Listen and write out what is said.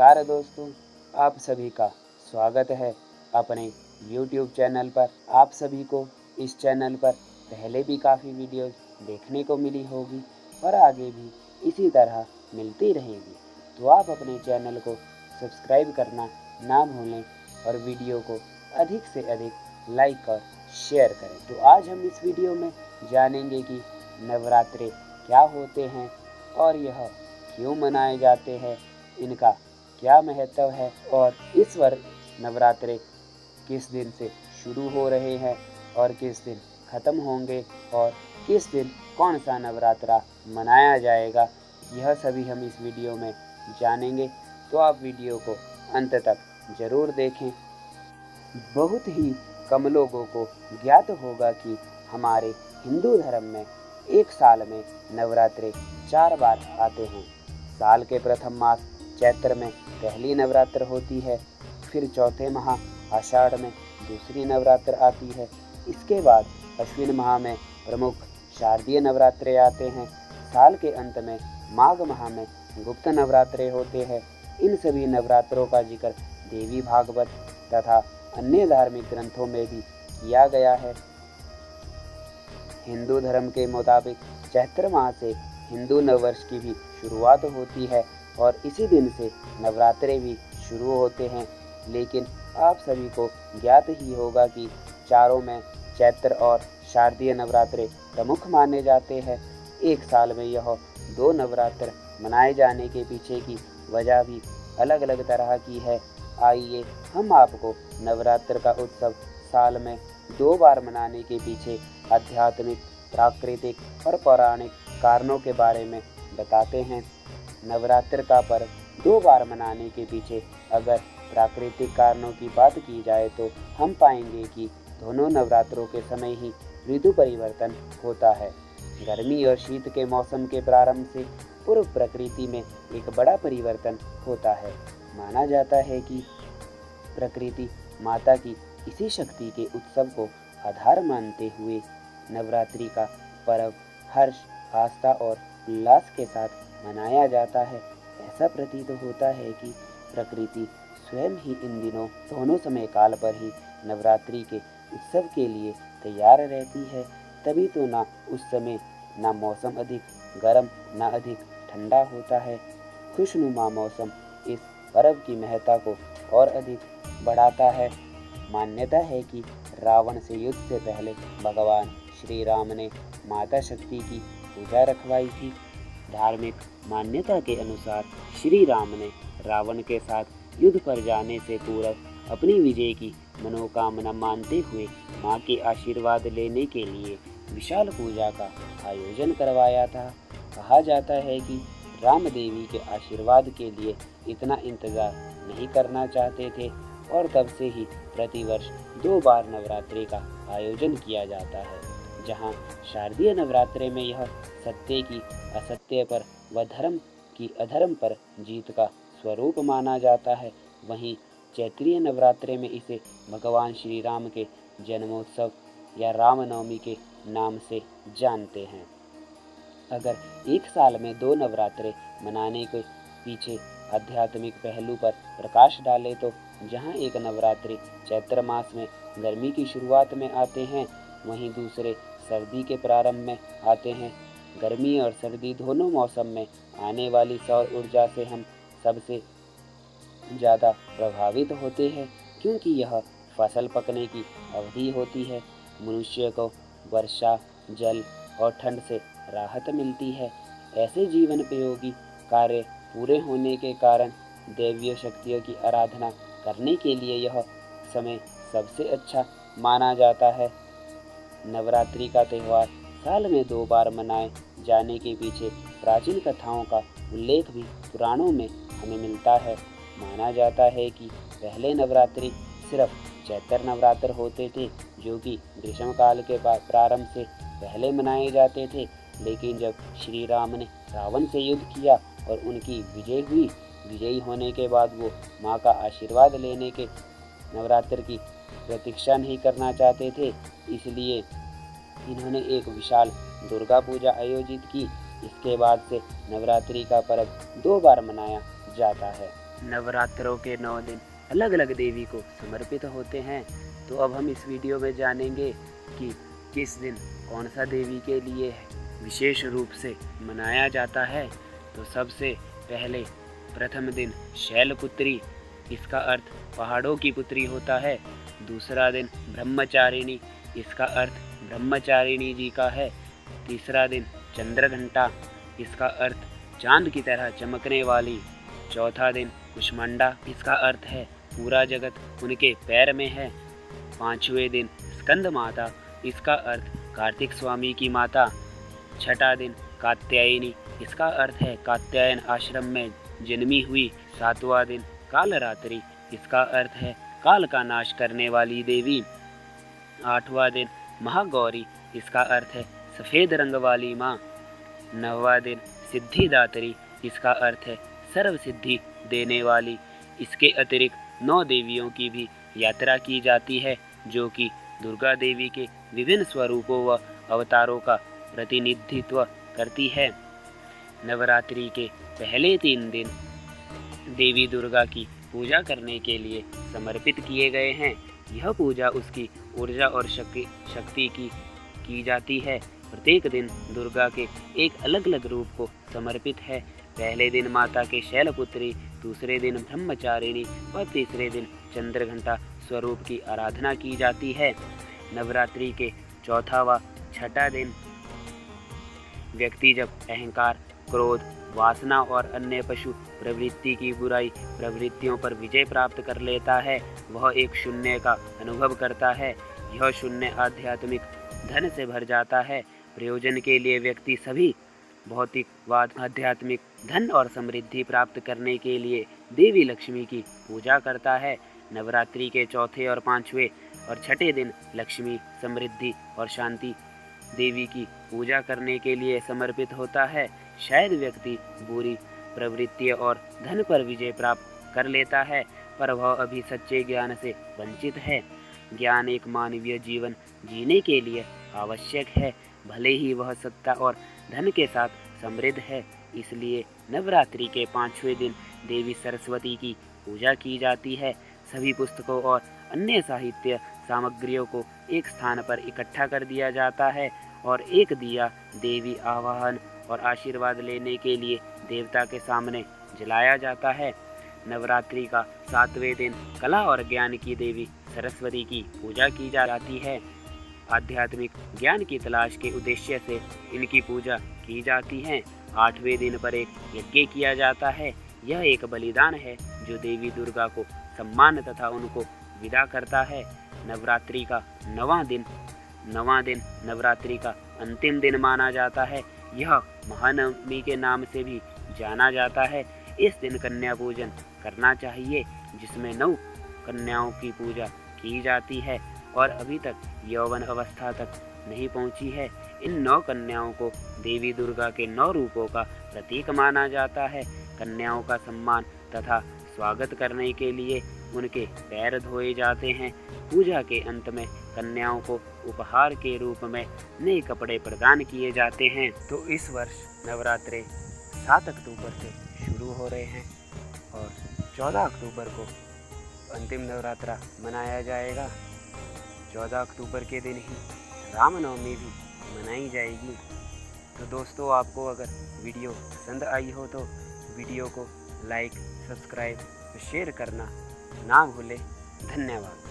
नमस्कार दोस्तों, आप सभी का स्वागत है अपने YouTube चैनल पर। आप सभी को इस चैनल पर पहले भी काफ़ी वीडियोज़ देखने को मिली होगी और आगे भी इसी तरह मिलती रहेगी। तो आप अपने चैनल को सब्सक्राइब करना ना भूलें और वीडियो को अधिक से अधिक लाइक और शेयर करें। तो आज हम इस वीडियो में जानेंगे कि नवरात्रे क्या होते हैं और यह क्यों मनाए जाते हैं, इनका क्या महत्व है और इस वर्ष नवरात्रे किस दिन से शुरू हो रहे हैं और किस दिन ख़त्म होंगे और किस दिन कौन सा नवरात्रा मनाया जाएगा, यह सभी हम इस वीडियो में जानेंगे। तो आप वीडियो को अंत तक ज़रूर देखें। बहुत ही कम लोगों को ज्ञात होगा कि हमारे हिंदू धर्म में एक साल में नवरात्रे 4 बार आते हैं। साल के प्रथम मास चैत्र में पहली नवरात्र होती है, फिर चौथे माह आषाढ़ में दूसरी नवरात्र आती है। इसके बाद अश्विन माह में प्रमुख शारदीय नवरात्रे आते हैं। साल के अंत में माघ माह में गुप्त नवरात्रे होते हैं। इन सभी नवरात्रों का जिक्र देवी भागवत तथा अन्य धार्मिक ग्रंथों में भी किया गया है। हिंदू धर्म के मुताबिक चैत्र माह से हिंदू नववर्ष की भी शुरुआत होती है और इसी दिन से नवरात्रे भी शुरू होते हैं। लेकिन आप सभी को ज्ञात ही होगा कि चारों में चैत्र और शारदीय नवरात्रे प्रमुख माने जाते हैं। एक साल में यह 2 नवरात्र मनाए जाने के पीछे की वजह भी अलग अलग तरह की है। आइए हम आपको नवरात्र का उत्सव साल में 2 बार मनाने के पीछे आध्यात्मिक, प्राकृतिक और पौराणिक कारणों के बारे में बताते हैं। नवरात्र का पर्व 2 बार मनाने के पीछे अगर प्राकृतिक कारणों की बात की जाए तो हम पाएंगे कि दोनों नवरात्रों के समय ही ऋतु परिवर्तन होता है। गर्मी और शीत के मौसम के प्रारंभ से पूर्व प्रकृति में एक बड़ा परिवर्तन होता है। माना जाता है कि प्रकृति माता की इसी शक्ति के उत्सव को आधार मानते हुए नवरात्रि का पर्व हर्ष, आस्था और उल्लास के साथ मनाया जाता है। ऐसा प्रतीत होता है कि प्रकृति स्वयं ही इन दिनों दोनों समय काल पर ही नवरात्रि के उत्सव के लिए तैयार रहती है। तभी तो ना उस समय ना मौसम अधिक गर्म ना अधिक ठंडा होता है। खुशनुमा मौसम इस पर्व की महत्ता को और अधिक बढ़ाता है। मान्यता है कि रावण से युद्ध से पहले भगवान श्री राम ने माता शक्ति की पूजा रखवाई थी। धार्मिक मान्यता के अनुसार श्री राम ने रावण के साथ युद्ध पर जाने से पूर्व अपनी विजय की मनोकामना मानते हुए माँ के आशीर्वाद लेने के लिए विशाल पूजा का आयोजन करवाया था। कहा जाता है कि राम देवी के आशीर्वाद के लिए इतना इंतज़ार नहीं करना चाहते थे और तब से ही प्रतिवर्ष 2 बार नवरात्रि का आयोजन किया जाता है। जहाँ शारदीय नवरात्रे में यह सत्य की असत्य पर व धर्म की अधर्म पर जीत का स्वरूप माना जाता है, वहीं चैत्रीय नवरात्रे में इसे भगवान श्री राम के जन्मोत्सव या रामनवमी के नाम से जानते हैं। अगर एक साल में 2 नवरात्रे मनाने के पीछे आध्यात्मिक पहलू पर प्रकाश डाले तो जहाँ एक नवरात्रि चैत्र मास में गर्मी की शुरुआत में आते हैं, वहीं दूसरे सर्दी के प्रारंभ में आते हैं। गर्मी और सर्दी दोनों मौसम में आने वाली सौर ऊर्जा से हम सबसे ज़्यादा प्रभावित होते हैं, क्योंकि यह फसल पकने की अवधि होती है। मनुष्य को वर्षा, जल और ठंड से राहत मिलती है। ऐसे जीवनोपयोगी कार्य पूरे होने के कारण दैवीय शक्तियों की आराधना करने के लिए यह समय सबसे अच्छा माना जाता है। नवरात्रि का त्यौहार साल में 2 बार मनाए जाने के पीछे प्राचीन कथाओं का उल्लेख भी पुराणों में हमें मिलता है। माना जाता है कि पहले नवरात्रि सिर्फ चैत्र नवरात्र होते थे, जो कि ग्रीष्मकाल के प्रारंभ से पहले मनाए जाते थे। लेकिन जब श्री राम ने रावण से युद्ध किया और उनकी विजय हुई, विजयी होने के बाद वो माँ का आशीर्वाद लेने के नवरात्र की प्रतीक्षा नहीं करना चाहते थे, इसलिए इन्होंने एक विशाल दुर्गा पूजा आयोजित की। इसके बाद से नवरात्रि का पर्व 2 बार मनाया जाता है। नवरात्रों के 9 दिन अलग अलग देवी को समर्पित होते हैं। तो अब हम इस वीडियो में जानेंगे कि किस दिन कौन सा देवी के लिए विशेष रूप से मनाया जाता है। तो सबसे पहले प्रथम दिन शैलपुत्री, इसका अर्थ पहाड़ों की पुत्री होता है। दूसरा दिन ब्रह्मचारिणी, इसका अर्थ ब्रह्मचारिणी जी का है। तीसरा दिन चंद्रघंटा, इसका अर्थ चांद की तरह चमकने वाली। चौथा दिन कुष्मांडा, इसका अर्थ है पूरा जगत उनके पैर में है। पांचवें दिन स्कंद माता, इसका अर्थ कार्तिक स्वामी की माता। छठा दिन कात्यायनी, इसका अर्थ है कात्यायन आश्रम में जन्मी हुई। सातवां दिन कालरात्रि, इसका अर्थ है काल का नाश करने वाली देवी। आठवां दिन महागौरी, इसका अर्थ है सफ़ेद रंग वाली माँ। नौवां दिन सिद्धिदात्री, इसका अर्थ है सर्व सिद्धि देने वाली। इसके अतिरिक्त 9 देवियों की भी यात्रा की जाती है, जो कि दुर्गा देवी के विभिन्न स्वरूपों व अवतारों का प्रतिनिधित्व करती है। नवरात्रि के पहले 3 दिन देवी दुर्गा की पूजा करने के लिए समर्पित किए गए हैं। यह पूजा उसकी ऊर्जा और शक्ति की जाती है। प्रत्येक दिन दुर्गा के एक अलग अलग रूप को समर्पित है। पहले दिन माता के शैलपुत्री, दूसरे दिन ब्रह्मचारिणी और तीसरे दिन चंद्रघंटा स्वरूप की आराधना की जाती है। नवरात्रि के चौथा व छठा दिन व्यक्ति जब अहंकार, क्रोध, वासना और अन्य पशु प्रवृत्ति की बुराई प्रवृत्तियों पर विजय प्राप्त कर लेता है, वह एक शून्य का अनुभव करता है। यह शून्य आध्यात्मिक धन से भर जाता है। प्रयोजन के लिए व्यक्ति सभी भौतिक व आध्यात्मिक धन और समृद्धि प्राप्त करने के लिए देवी लक्ष्मी की पूजा करता है। नवरात्रि के चौथे और पांचवें और छठे दिन लक्ष्मी, समृद्धि और शांति देवी की पूजा करने के लिए समर्पित होता है। शायद व्यक्ति बुरी प्रवृत्ति और धन पर विजय प्राप्त कर लेता है, पर वह अभी सच्चे ज्ञान से वंचित है। ज्ञान एक मानवीय जीवन जीने के लिए आवश्यक है, भले ही वह सत्ता और धन के साथ समृद्ध है। इसलिए नवरात्रि के 5वें दिन देवी सरस्वती की पूजा की जाती है। सभी पुस्तकों और अन्य साहित्य सामग्रियों को एक स्थान पर इकट्ठा कर दिया जाता है और एक दिया देवी आवाहन और आशीर्वाद लेने के लिए देवता के सामने जलाया जाता है। नवरात्रि का 7वें दिन कला और ज्ञान की देवी सरस्वती की पूजा की जाती है। आध्यात्मिक ज्ञान की तलाश के उद्देश्य से इनकी पूजा की जाती है। 8वें दिन पर एक यज्ञ किया जाता है। यह एक बलिदान है जो देवी दुर्गा को सम्मान तथा उनको विदा करता है। नवरात्रि का 9वां दिन नवरात्रि का अंतिम दिन माना जाता है। यह महानवमी के नाम से भी जाना जाता है। इस दिन कन्या पूजन करना चाहिए, जिसमें 9 कन्याओं की पूजा की जाती है और अभी तक यौवन अवस्था तक नहीं पहुंची है। इन 9 कन्याओं को देवी दुर्गा के 9 रूपों का प्रतीक माना जाता है। कन्याओं का सम्मान तथा स्वागत करने के लिए उनके पैर धोए जाते हैं। पूजा के अंत में कन्याओं को उपहार के रूप में नए कपड़े प्रदान किए जाते हैं। तो इस वर्ष नवरात्रे 7 अक्टूबर से शुरू हो रहे हैं और 14 अक्टूबर को अंतिम नवरात्रा मनाया जाएगा। 14 अक्टूबर के दिन ही रामनवमी भी मनाई जाएगी। तो दोस्तों, आपको अगर वीडियो पसंद आई हो तो वीडियो को लाइक, सब्सक्राइब, शेयर करना ना भूलें। धन्यवाद।